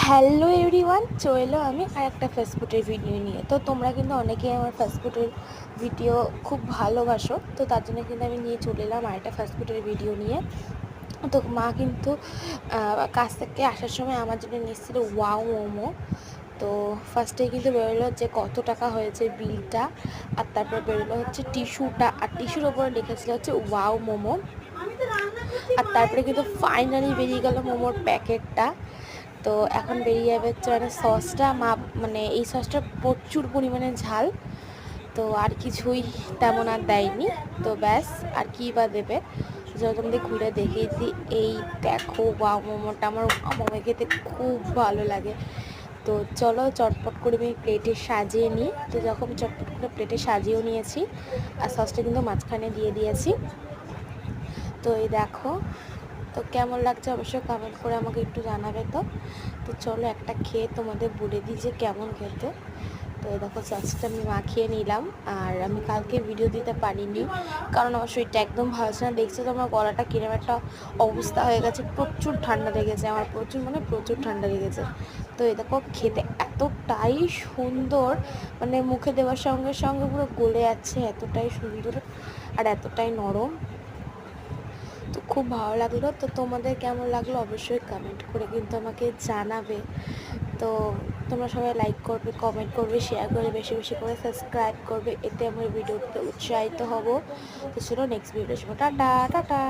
Hello everyone, চলো আমি আর একটা ফাস্টফুডের ভিডিও নিয়ে। তো তোমরা কিন্তু অনেকেই আমার ফাস্টফুডের ভিডিও খুব ভালোবাসো, তো তার জন্য কিন্তু আমি নিয়ে চলে এলাম আর একটা ফাস্টফুডের ভিডিও নিয়ে। তো মা কিন্তু কাছ থেকে আসার সময় আমার জন্য নিচ্ছিল ওয়াও মোমো। তো ফার্স্টেই কিন্তু বেরোলো যে কত টাকা হয়েছে বিলটা, আর তারপর বেরোলো হচ্ছে টিস্যুটা, আর টিস্যুর ওপরে লিখেছিল হচ্ছে ওয়াও মোমো। আর তারপরে কিন্তু ফাইনালি বেরিয়ে গেল মোমোর প্যাকেটটা। তো এখন বেরিয়ে যাবে হচ্ছে মানে সসটা, মানে এই সসটা প্রচুর পরিমাণে ঝাল। তো আর কিছুই তেমন আর দেয়নি। তো ব্যাস, আর কী বা দেবে, যখন দিয়ে ঘুরে দেখিয়েছি। এই দেখো ওয়াও মোমোটা, আমার মোমো খেতে খুব ভালো লাগে। তো চলো চটপট করে আমি প্লেটে সাজিয়ে নিই। তো যখন চটপট করে প্লেটে সাজিয়েও নিয়েছি, আর সসটা কিন্তু মাঝখানে দিয়ে দিয়েছি। তো এই দেখো, তো কেমন লাগছে অবশ্যই কমেন্ট করে আমাকে একটু জানাবে। তো তো চলো একটা খেয়ে তোমাদের বলে দিই যে কেমন খেতে। তো দেখো সসটা আমি মাখিয়ে নিলাম, আর আমি কালকে ভিডিও দিতে পারিনি কারণ আমার শরীরটা একদম ভালো ছিল না। দেখছো তো আমার গলাটা কিরম একটা অবস্থা হয়ে গেছে, প্রচুর ঠান্ডা লেগেছে আমার, প্রচুর ঠান্ডা লেগেছে। তো এই দেখো খেতে এতটাই সুন্দর, মানে মুখে দেওয়ার সঙ্গে সঙ্গে পুরো গলে যাচ্ছে, এতটাই সুন্দর আর এতটাই নরম। তো খুব ভালো লাগলো। তো তোমাদের কেমন লাগলো অবশ্যই কমেন্ট করে কিন্তু আমাকে জানাবে। তো তোমরা সবাই লাইক করবে, কমেন্ট করবে, শেয়ার করবে, বেশি বেশি করে সাবস্ক্রাইব করবে, এতে আমার ভিডিওতে উৎসাহিত হব। তো চলো নেক্সট ভিডিও, টাটা টাটা।